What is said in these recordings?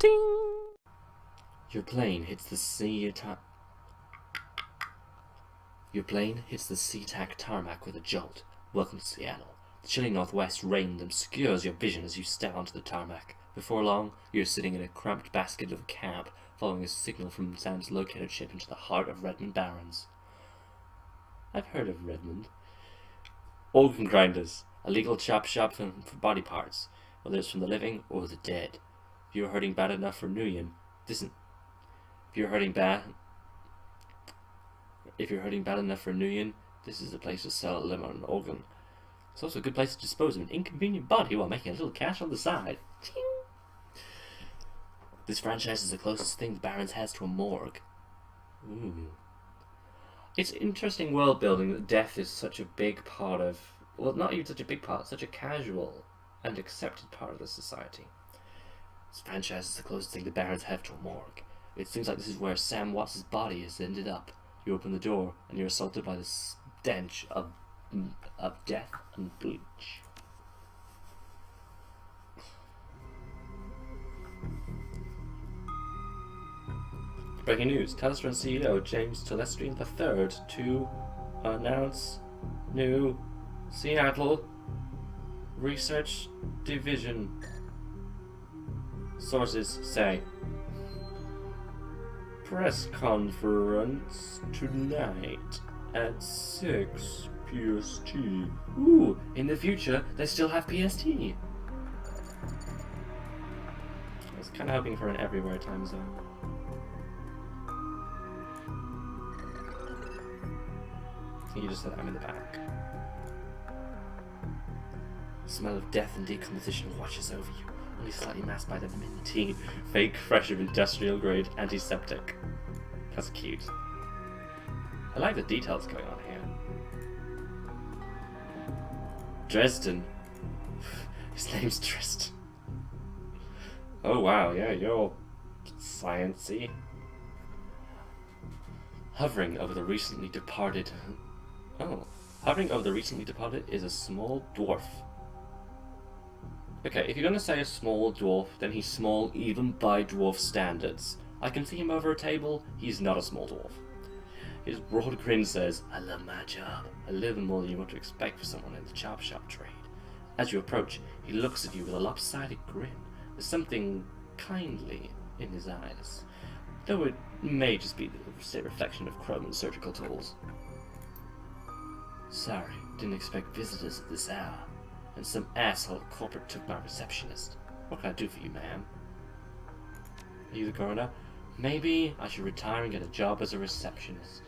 Ting! Your plane hits the SeaTac tarmac with a jolt. Welcome to Seattle. The chilly northwest rain obscures your vision as you step onto the tarmac. Before long, you're sitting in a cramped basket of a cab, following a signal from Sam's locator chip into the heart of Redmond Barrens. I've heard of Redmond. Organ grinders, a legal chop shop for body parts, whether it's from the living or the dead. If you're hurting bad enough for Nguyen, this is the place to sell a liver and organ. It's also a good place to dispose of an inconvenient body while making a little cash on the side. Ching! This franchise is the closest thing the Barrens has to a morgue. Ooh. It's interesting world building that death is such a big part of, well, not even such a big part, such a casual and accepted part of the society. This franchise is the closest thing the Barrens have to a morgue. It seems like this is where Sam Watts' body has ended up. You open the door and you're assaulted by the stench of death and bleach. Breaking news, Shadowrun CEO James Telestrian III to announce new Seattle Research Division. Sources say. Press conference tonight at 6 PST. Ooh, in the future, they still have PST. I was kind of hoping for an everywhere time zone. You just said I'm in the back. The smell of death and decomposition washes over you, only slightly masked by the minty, fake, fresh of industrial grade antiseptic. That's cute. I like the details going on here. Dresden. His name's Tristan. Oh wow, yeah, you're sciencey. Hovering over the recently departed is a small dwarf. Okay, if you're gonna say a small dwarf, then he's small even by dwarf standards. I can see him over a table, he's not a small dwarf. His broad grin says, I love my job, a little more than you want to expect for someone in the chop shop trade. As you approach, he looks at you with a lopsided grin. There's something kindly in his eyes, though it may just be the reflection of chrome and surgical tools. Sorry, didn't expect visitors at this hour, and some asshole corporate took my receptionist. What can I do for you, ma'am? Are you the coroner? Maybe I should retire and get a job as a receptionist.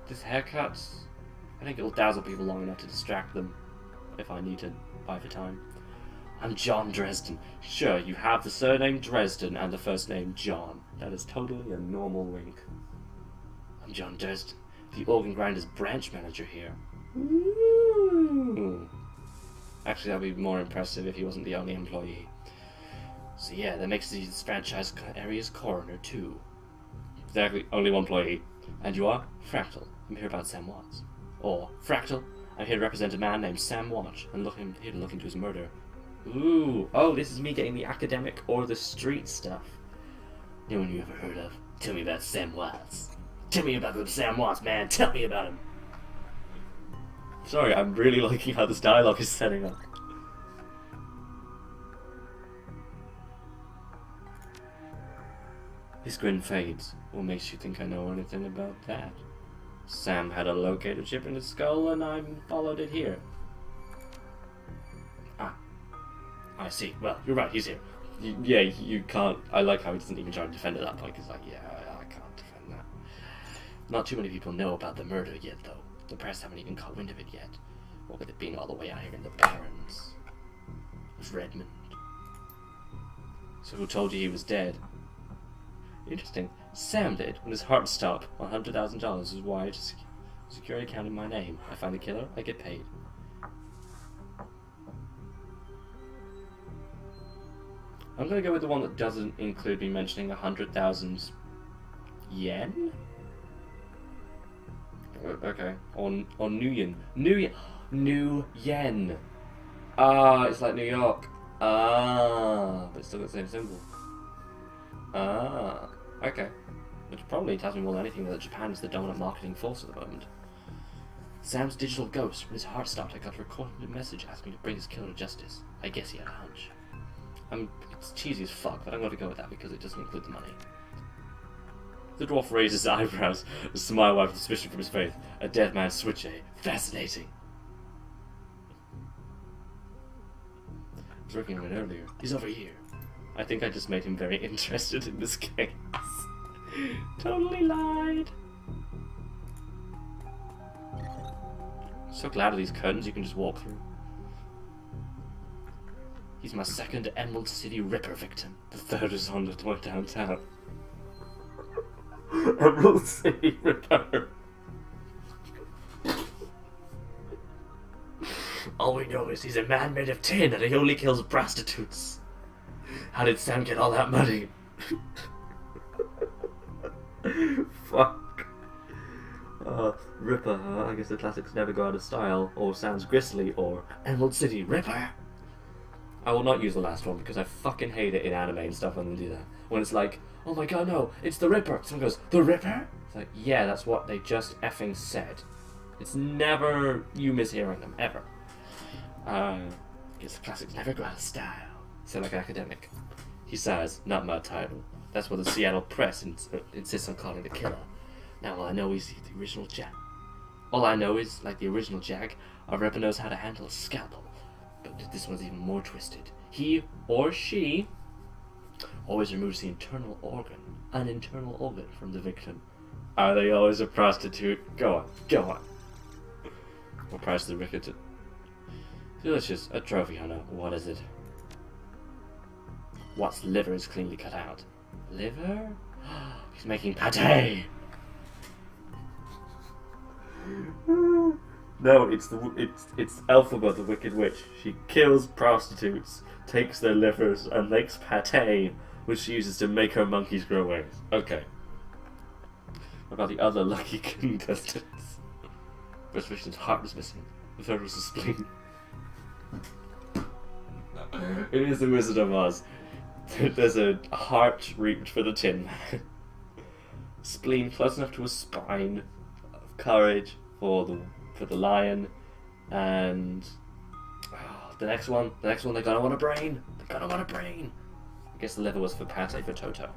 This haircut, I think it'll dazzle people long enough to distract them, if I need to buy for time. I'm John Dresden. Sure, you have the surname Dresden and the first name John. That is totally a normal wink. I'm John Dresden, the organ grinder's branch manager here. Ooh. Actually, that would be more impressive if he wasn't the only employee. So yeah, that makes this franchise area's coroner too. Exactly, only one employee. And you are? Fractal. I'm here about Sam Watts. Or, Fractal, I'm here to represent a man named Sam Watts and here to look into his murder. Ooh, oh, this is me getting the academic or the street stuff. No one you ever heard of. Tell me about Sam Watts. Tell me about Sam Watts, man. Tell me about him. Sorry, I'm really liking how this dialogue is setting up. His grin fades. What makes you think I know anything about that? Sam had a locator chip in his skull and I followed it here. Ah. I see. Well, you're right, he's here. You can't... I like how he doesn't even try to defend it at that point. He's like, yeah, I can't defend that. Not too many people know about the murder yet, though. The press haven't even caught wind of it yet. What with it being all the way out here in the Barrens. Of Redmond. So who told you he was dead? Interesting. Sam did, when his heart stopped. $100,000 is why I just security account in my name. I find the killer, I get paid. I'm gonna go with the one that doesn't include me mentioning 100,000 yen? Okay. Or Nguyen. New Yen. Ah, it's like New York. Ah, but it's still got the same symbol. Ah, okay. Which probably tells me more than anything that Japan is the dominant marketing force at the moment. Sam's digital ghost. When his heart stopped, I got a recorded message asking to bring his killer to justice. I guess he had a hunch. It's cheesy as fuck, but I'm going to go with that because it doesn't include the money. The dwarf raised his eyebrows, a smile wiped suspicion from his face. A dead man's switch, eh? Fascinating. I was working on it earlier. He's over here. I think I just made him very interested in this case. Totally lied. So glad of these curtains you can just walk through. He's my second Emerald City Ripper victim. The third is on the way downtown. Emerald City Ripper. All we know is he's a man made of tin and he only kills prostitutes. How did Sam get all that money? Fuck. Ripper, I guess the classics never go out of style, or sounds grisly, or Emerald City Ripper. I will not use the last one because I fucking hate it in anime and stuff when they do that. When it's like, oh my god, no, it's the Ripper. Someone goes, the Ripper? It's like, yeah, that's what they just effing said. It's never you mishearing them, ever. I guess the classics never go out of style. Sound like an academic. He says, not my title. That's what the Seattle Press insists on calling the killer. Now, all I know is the original Jag. All I know is, like the original Jag, our Ripper knows how to handle a scalpel. But this one's even more twisted. He or she always removes the an internal organ from the victim. Are they always a prostitute? Go on, go on. What price is the Ripper to... Delicious, a trophy hunter. What is it? What's liver is cleanly cut out. Liver? He's making pate! No, it's Elphaba, the Wicked Witch. She kills prostitutes, takes their livers, and makes pate, which she uses to make her monkeys grow wings. Okay. What about the other lucky contestants? First victim's heart was missing. The third was the spleen. It is the Wizard of Oz. There's a heart reaped for the Tin Man. Spleen close enough to a spine. Of courage for the lion. And the next one they're gonna want a brain. I guess the liver was for pate for Toto.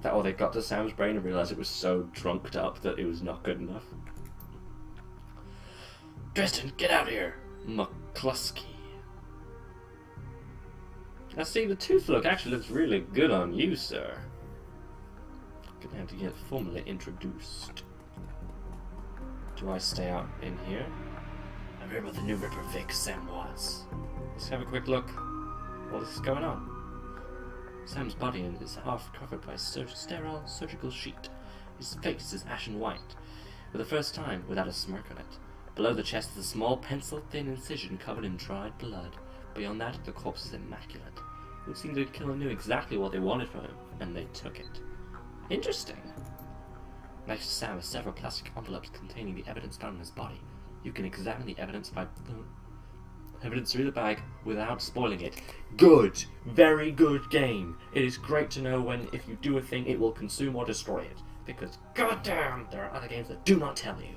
That or they got to Sam's brain and realised it was so drunked up that it was not good enough. Dresden, get out here! McCluskey. Now see, the tooth look actually looks really good on you, sir. Gonna have to get formally introduced. Do I stay out in here? I heard about the new Ripper Vic, Sam was. Let's have a quick look what is going on. Sam's body is half covered by a sterile surgical sheet. His face is ashen white, for the first time without a smirk on it. Below the chest is a small pencil-thin incision covered in dried blood. Beyond that, the corpse is immaculate. It would seem the killer knew exactly what they wanted from him, and they took it. Interesting. Next to Sam are several plastic envelopes containing the evidence found in his body. You can examine the evidence through the bag without spoiling it. Good! Very good game. It is great to know when, if you do a thing, it will consume or destroy it. Because, goddamn, there are other games that do not tell you.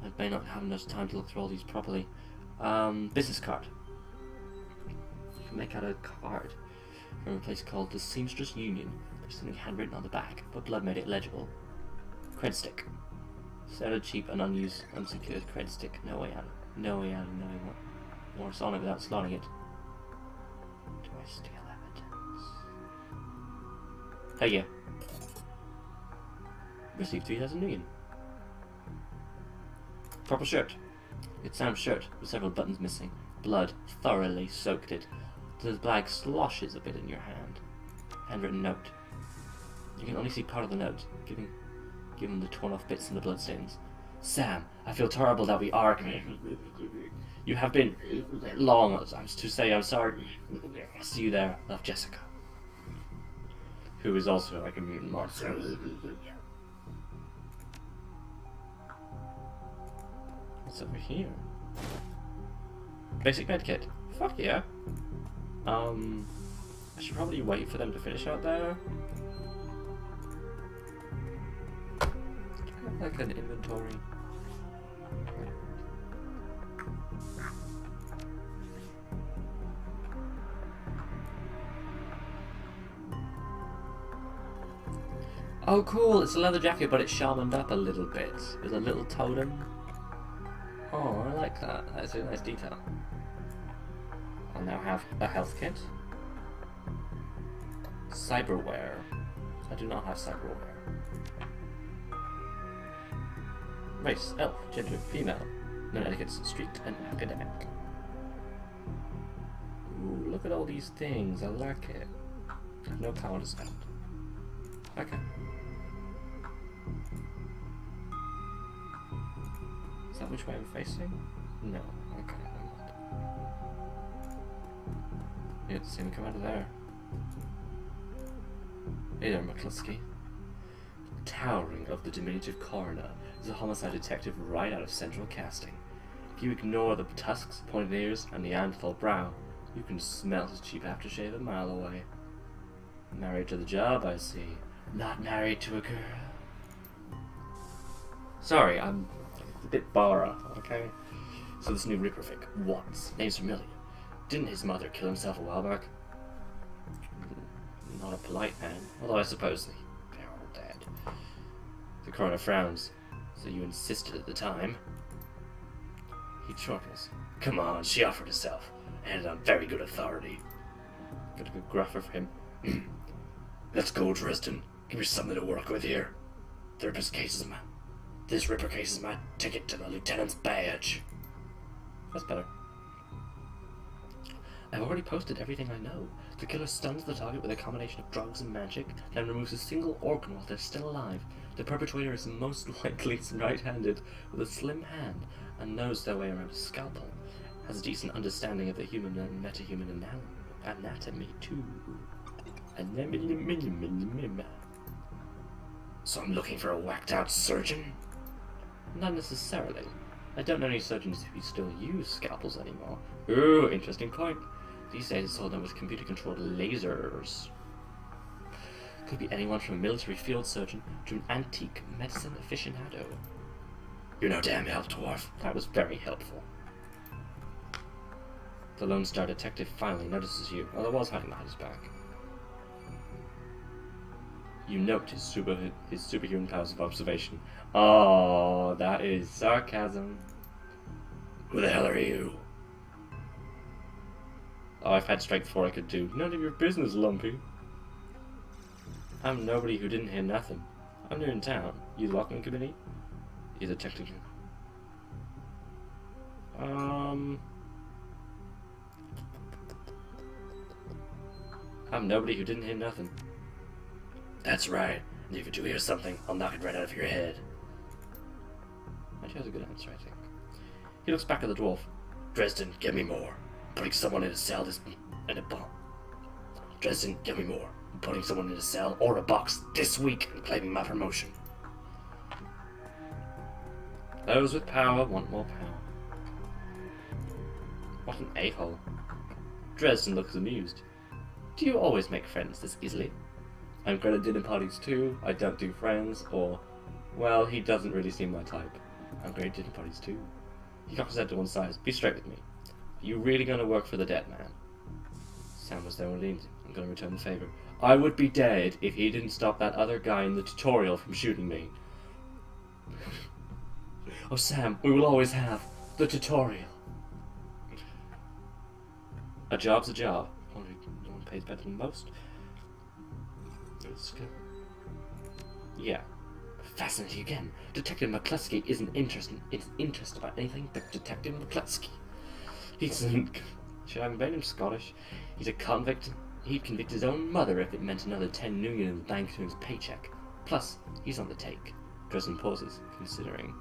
I may not have enough time to look through all these properly. Business card. You can make out a card from a place called the Seamstress Union. There's something handwritten on the back, but blood made it legible. Cred stick. Sounded cheap and unused, unsecured cred stick. No way out of knowing what more on it without slotting it. Do I steal evidence? Hey, yeah. Received 3,000 million. Purple shirt. It's Sam's shirt with several buttons missing. Blood thoroughly soaked it. The bag sloshes a bit in your hand. Handwritten note. You can only see part of the note, given the torn off bits and the bloodstains. Sam, I feel terrible that we argued. You have been long. I was to say I'm sorry. I'll see you there. Love, Jessica. Who is also like a mutant monster. What's over here? Basic med kit. Fuck yeah. I should probably wait for them to finish out there. Do I have like an inventory? Oh cool, it's a leather jacket but it's shamaned up a little bit. With a little totem. Oh, I like that. That's a nice detail. I'll now have a health kit. Cyberware. I do not have cyberware. Race, elf, gender, female. Non-etiquettes, street, and academic. Ooh, look at all these things. I like it. No power to spend. Okay. Is that which way I'm facing? No. Okay, I'm not. You have to see me come out of there. Hey there, McCluskey. Towering of the diminutive coroner is a homicide detective right out of central casting. If you ignore the tusks, pointed ears, and Neanderthal brow, you can smell his cheap aftershave a mile away. Married to the job, I see. Not married to a girl. Sorry, I'm a bit bara, okay? So this new Ripperfic, Watts, name's familiar. Didn't his mother kill himself a while back? Not a polite man, although I suppose they're all dead. The coroner frowns. So you insisted at the time. He chortles. Come on, she offered herself, and on very good authority. Got a good gruffer for him. Let's go, Dresden. Give me something to work with here. This Ripper case is my ticket to the lieutenant's badge. That's better. I've already posted everything I know. The killer stuns the target with a combination of drugs and magic, then removes a single organ while they're still alive. The perpetrator is most likely right-handed, with a slim hand, and knows their way around a scalpel. Has a decent understanding of the human and metahuman anatomy, too. So I'm looking for a whacked-out surgeon? Not necessarily. I don't know any surgeons who still use scalpels anymore. Ooh, interesting point. These days it's all done with computer-controlled lasers. Could be anyone from a military field surgeon to an antique medicine aficionado. You're no damn help, dwarf. That was very helpful. The Lone Star detective finally notices you, although was hiding behind his back. You note his superhuman powers of observation. Oh, that is sarcasm. Who the hell are you? Oh, I've had strength 4 I could do. None of your business, Lumpy. I'm nobody who didn't hear nothing. I'm new in town. You the welcoming committee? You the technical. I'm nobody who didn't hear nothing. That's right. And if you do hear something, I'll knock it right out of your head. Actually, that's a good answer, I think. He looks back at the dwarf. Dresden, get me more. Putting someone in a cell in a box. Dresden, get me more. I'm putting someone in a cell or a box this week and claiming my promotion. Those with power want more power. What an a-hole. Dresden looks amused. Do you always make friends this easily? I'm great at dinner parties too. I don't do friends, or, well, he doesn't really seem my type. I'm great at dinner parties too. He cocks his head to one side. Be straight with me. Are you really going to work for the dead man? Sam was there when leaned. I'm going to return the favor. I would be dead if he didn't stop that other guy in the tutorial from shooting me. Oh, Sam, we will always have the tutorial. A job's a job. No one pays better than most. Yeah. Fascinating again. Detective McCluskey isn't interested about anything but Detective McCluskey. Should I have made him Scottish? He's a convict. He'd convict his own mother if it meant another 10 million in the bank to his paycheck. Plus, he's on the take. Dresden pauses, considering.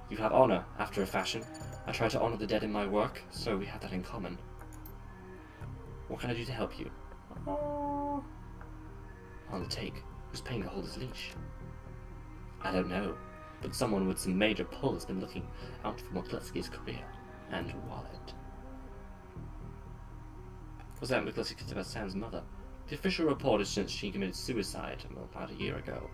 You have honor, after a fashion. I try to honor the dead in my work, so we have that in common. What can I do to help you? On the take. Who's paying to hold his leash? I don't know, but someone with some major pull has been looking out for McCluskey's career and wallet. Was that because he about Sam's mother? The official report is since she committed suicide about a year ago.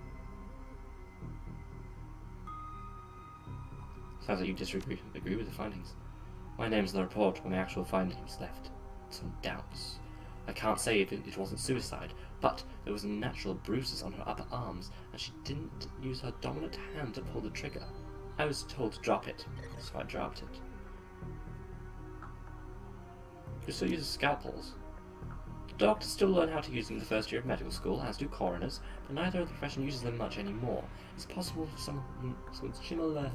Sounds like you agree with the findings. My name's in the report when the actual findings left some doubts. I can't say if it wasn't suicide, but there was natural bruises on her upper arms, and she didn't use her dominant hand to pull the trigger. I was told to drop it, so I dropped it. You still use scalpels? Doctors still learn how to use them in the first year of medical school, as do coroners, but neither of the profession uses them much anymore. It's possible some similar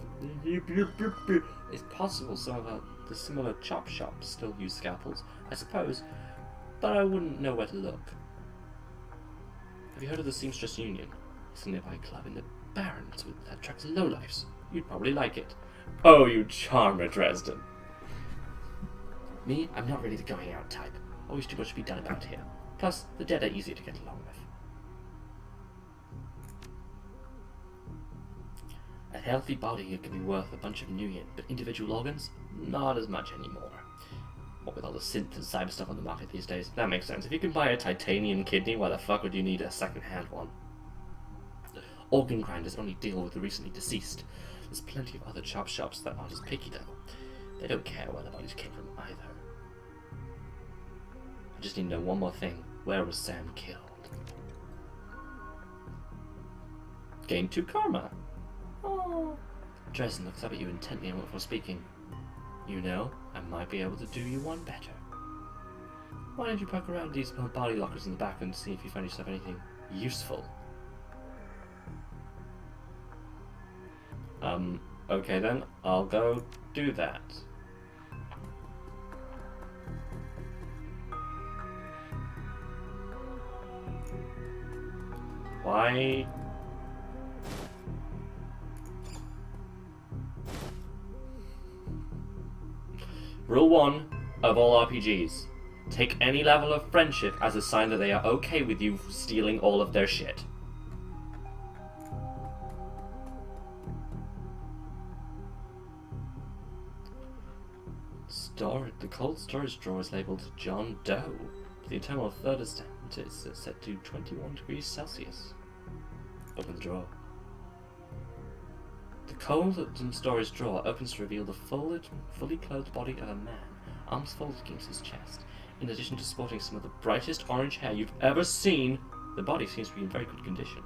the similar chop shops still use scalpels, I suppose, but I wouldn't know where to look. Have you heard of the Seamstress Union? It's a nearby club in the Barrens that attracts lowlifes. You'd probably like it. Oh, you charmer, Dresden. Me? I'm not really the going out type. Always too much to be done about here. Plus, the dead are easier to get along with. A healthy body can be worth a bunch of new yen, but individual organs? Not as much anymore. What with all the synth and cyber stuff on the market these days? That makes sense. If you can buy a titanium kidney, why the fuck would you need a second-hand one? Organ grinders only deal with the recently deceased. There's plenty of other chop shops that aren't as picky, though. They don't care where the bodies came from either. I just need to know one more thing. Where was Sam killed? Gain 2 karma. Oh. Dresden looks up at you intently before speaking. You know, I might be able to do you one better. Why don't you poke around these body lockers in the back and see if you find yourself anything useful? Okay then, I'll go do that. Why? Rule 1 of all RPGs. Take any level of friendship as a sign that they are okay with you stealing all of their shit. The cold storage drawer is labelled John Doe. The internal thermostat is set to 21 degrees Celsius. Open the drawer. The cold storage drawer opens to reveal the fully clothed body of a man, arms folded against his chest. In addition to sporting some of the brightest orange hair you've ever seen, the body seems to be in very good condition.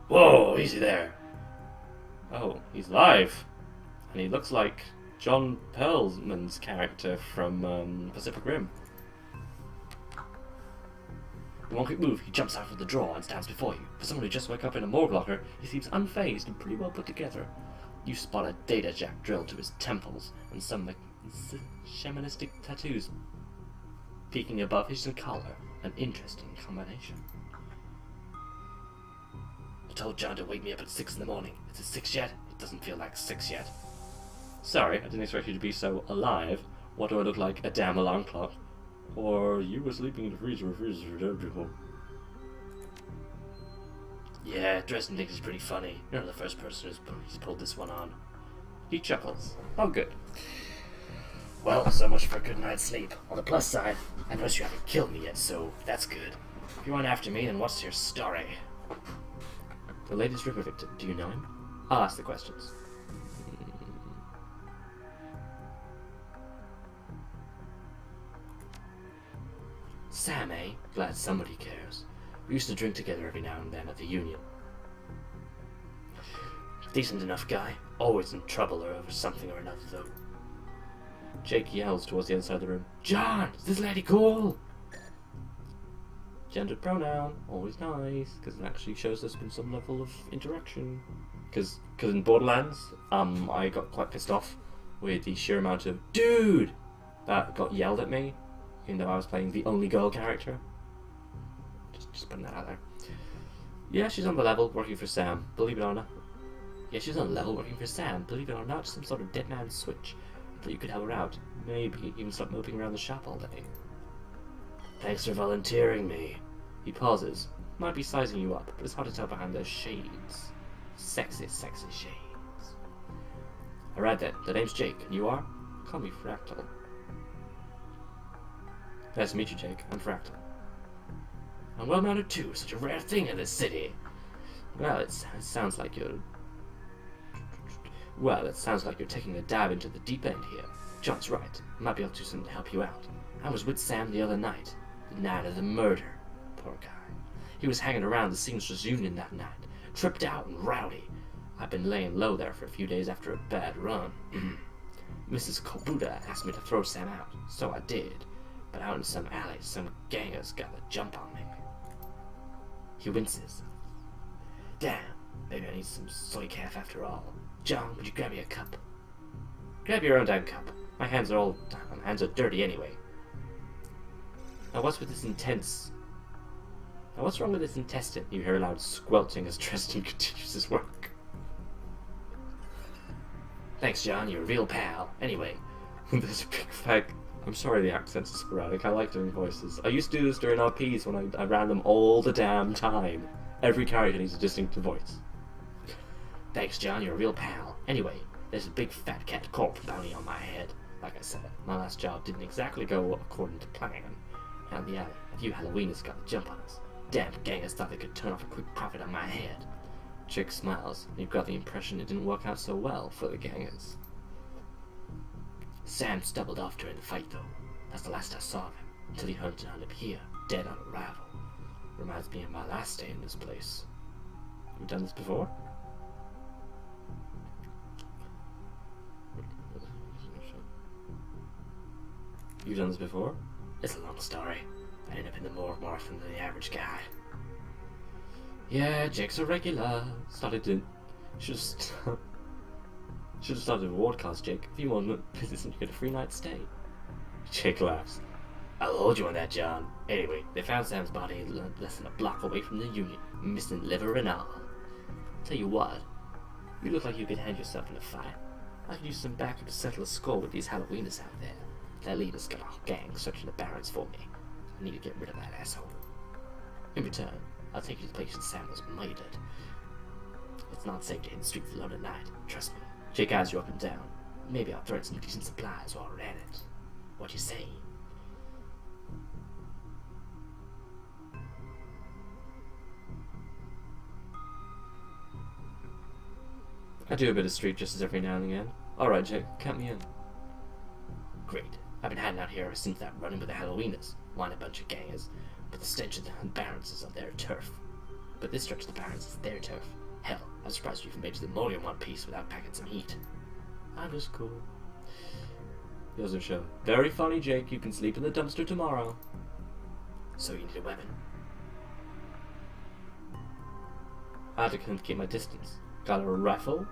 Whoa, easy there. Oh, he's alive. And he looks like John Pearlman's character from Pacific Rim. In one quick move, he jumps out of the drawer and stands before you. For someone who just woke up in a morgue locker, he seems unfazed and pretty well put together. You spot a data jack drilled to his temples and some shamanistic tattoos peeking above his collar. An interesting combination. I told John to wake me up at 6 in the morning. Is it 6 yet? It doesn't feel like 6 yet. Sorry, I didn't expect you to be so alive. What do I look like? A damn alarm clock? Or you were sleeping in the freezer. Yeah, Dresden thinks he's pretty funny. You're not the first person who's pulled this one on. He chuckles. Oh, good. Well, so much for a good night's sleep. On the plus side, I notice you haven't killed me yet, so that's good. If you aren't after me, then what's your story? The latest Ripper victim, do you know him? I'll ask the questions. Sam, eh? Glad somebody cares. We used to drink together every now and then at the Union. Decent enough guy. Always in trouble or over something or another, though. Jake yells towards the other side of the room. John! Is this lady cool? Gendered pronoun. Always nice. Because it actually shows there's been some level of interaction. Because in Borderlands, I got quite pissed off with the sheer amount of dude that got yelled at me. Even though I was playing the only girl character. Just putting that out there. Yeah, she's on the level working for Sam. Believe it or not. Yeah, she's on the level working for Sam. Believe it or not, some sort of dead man switch. That you could help her out. Maybe even start moping around the shop all day. Thanks for volunteering me. He pauses. Might be sizing you up, but it's hard to tell behind those shades. Sexy, sexy shades. Alright then, the name's Jake, and you are? Call me Fractal. Nice to meet you, Jake. I'm Fractal. I'm well-mounted too, such a rare thing in this city. Well, it sounds like you're... Well, it sounds like you're taking a dive into the deep end here. John's right. I might be able to do something to help you out. I was with Sam the other night. The night of the murder. Poor guy. He was hanging around the Seamstress Union that night. Tripped out and rowdy. I've been laying low there for a few days after a bad run. Mrs. Kobuda asked me to throw Sam out, so I did. But out in some alley, some gangers got a jump on me. He winces. Damn, maybe I need some soy calf after all. John, would you grab me a cup? Grab your own damn cup. My hands are dirty anyway. Now what's with this intense... Now what's wrong with this intestine? You hear a loud squelching as Tristan continues his work. Thanks, John, you're a real pal. Anyway, there's a big fag... I'm sorry the accents are sporadic, I like doing voices. I used to do this during RPs when I ran them all the damn time. Every character needs a distinctive voice. Thanks, John, you're a real pal. Anyway, there's a big fat cat corpse bounty on my head. Like I said, my last job didn't exactly go according to plan. And the alley, a few Halloweenists got a jump on us. Damn gangers thought they could turn off a quick profit on my head. Chick smiles, and you've got the impression it didn't work out so well for the gangers. Sam stumbled off during the fight, though. That's the last I saw of him, until he hunted up here, dead on arrival. Reminds me of my last day in this place. You've done this before? You've done this before? It's a long story. I ended up in the morgue more often than the average guy. Yeah, Jake's a regular. Should have started a ward class, Jake. If you want visits and you get a free night stay. Jake laughs. I'll hold you on that, John. Anyway, they found Sam's body less than a block away from the Union, missing liver and all. Tell you what, you look like you could hand yourself in a fight. I could use some backup to settle a score with these Halloweenists out there. Their leader's got a gang searching the barrens for me. I need to get rid of that asshole. In return, I'll take you to the place Sam was murdered. It's not safe to hit the streets alone at night, trust me. Jake eyes you up and down. Maybe I'll throw in some decent supplies while we're at it. What you say? I do a bit of street justice every now and again. Alright, Jake, count me in. Great. I've been hiding out here ever since that run-in with the Halloweenists. One a bunch of gangers, but the stench of the barrens is of their turf. But this stretch of the barrens is their turf. Hell, I'm surprised you even made it to the mall in one piece without packing some heat. I'm just cool. He doesn't show. Very funny, Jake. You can sleep in the dumpster tomorrow. So you need a weapon? I had to keep my distance. Got a rifle?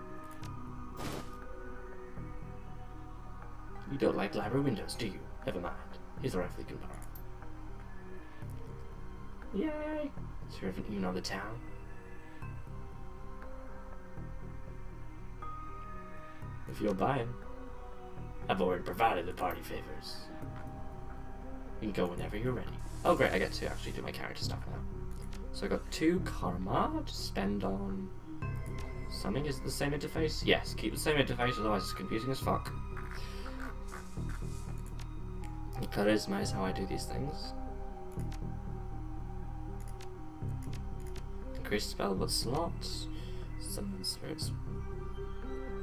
You don't like library windows, do you? Never mind. Here's a rifle you can borrow. Yay! Serving even on the town. If you're buying. I've already provided the party favors. You can go whenever you're ready. Oh great, I get to actually do my character stuff now. So I got 2 karma to spend on something. Is it the same interface? Yes, keep the same interface, otherwise it's confusing as fuck. Charisma is how I do these things. Increase spellable slots. Summon spirits.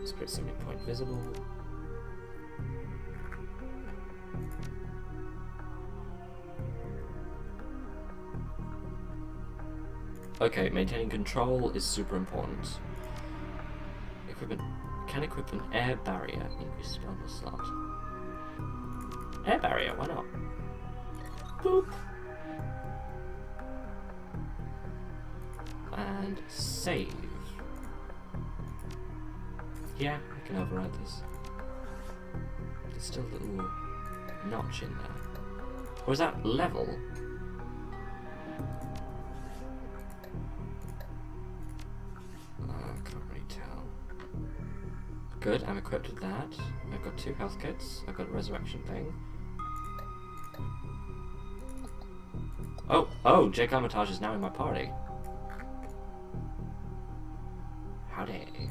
Spirit 70 point visible. Okay, maintaining control is super important. Equipment can equip an air barrier. Increase spellable slot. Air barrier, why not? Boop. And save. Yeah, I can override this. There's still a little notch in there. Or is that level? Can't really tell. Good, I'm equipped with that. I've got 2 health kits. I've got a resurrection thing. Oh, Jake Armitage is now in my party. Howdy.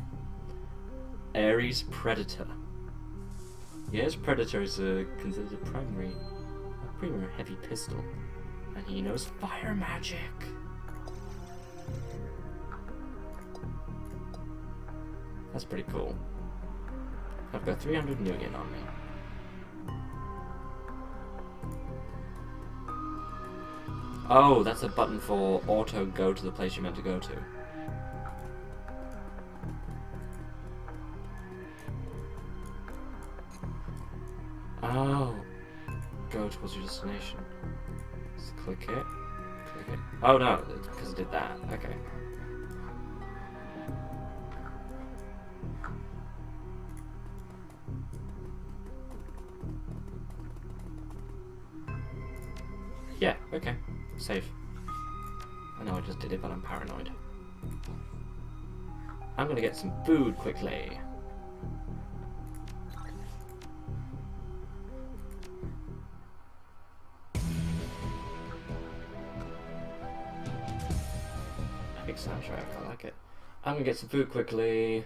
Ares Predator. Yes, Predator is considered a Supreme Heavy Pistol. And he knows fire magic. That's pretty cool. I've got 300 Nugen on me. Oh, that's a button for auto go to the place you're meant to go to. Oh. Go towards your destination. Just click it. Click it. Oh no, because it did that. Okay. Yeah, okay. Save. I know I just did it, but I'm paranoid. I'm gonna get some food quickly. Epic soundtrack, I like it. I'm gonna get some food quickly.